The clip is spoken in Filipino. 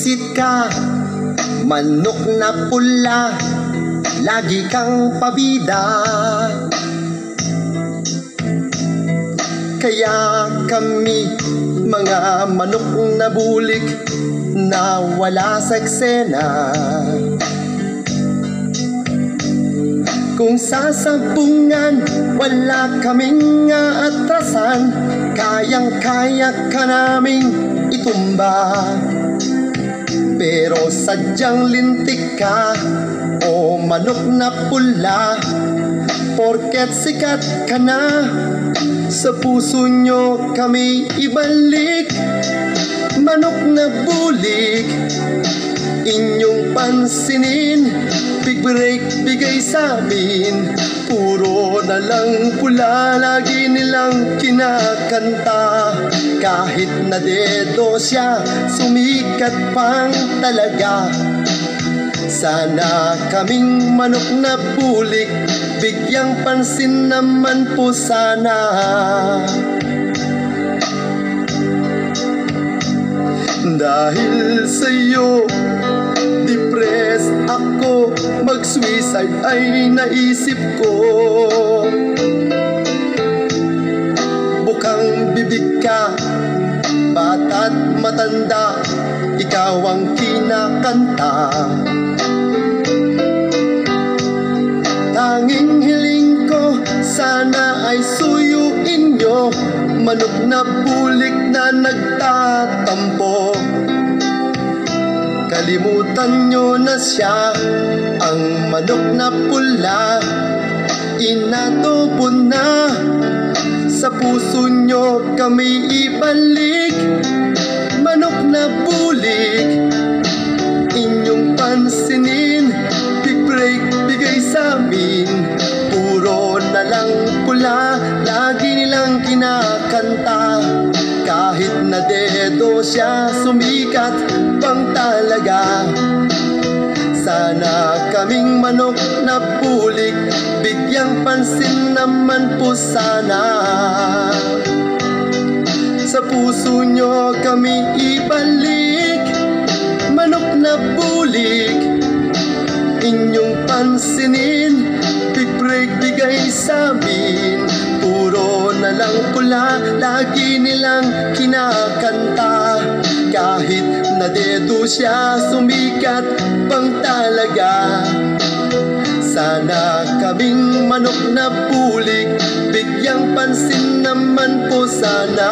Buwisit ka, manok na pula, lagi kang pabida. Kaya kami mga manok na bulik na wala sa eksena. Kung sasapungan, wala kaming atrasan, kayang-kaya ka naming itumba. Pero sadyang lintik ka, o manok na pula, porket sikat ka na, sa puso nyo kami ibalik. Manok na bulik, inyong pansinin, big break bigay sa amin. Puro na lang pula, lagi nilang kinakanta. Kahit na dedo siya, sumikat pang talaga. Sana kaming manok na bulik, bigyang pansin naman po sana. Dahil sa'yo, depressed ako, mag-suicide ay naisip ko. Bukang bibig ka, bata't matanda, ikaw ang kinakanta. Tanging hiling ko, sana ay suyuin nyo, manok na bulik na nagtatampo. Kalimutan nyo na siya, ang manok na pula, inatobo na. Sa puso nyo kami ibalik. Manok na bulik, inyong pansinin, big break bigay sa amin. Puro na lang pula, lagi nilang kinakanta. Kahit na dedo siya, sumikat pang talaga. Sana kaming manok na bulik, bigyang pansin naman po sana. Sa puso nyo kami ibalik. Manok na bulik, inyong pansinin, big break bigay sa amin. Puro na lang pula, lagi nilang kinakanta. Kahit na dedo siya, sumikat pang talaga. Sana kaming manok na bulik, bigyang pansin naman po sana.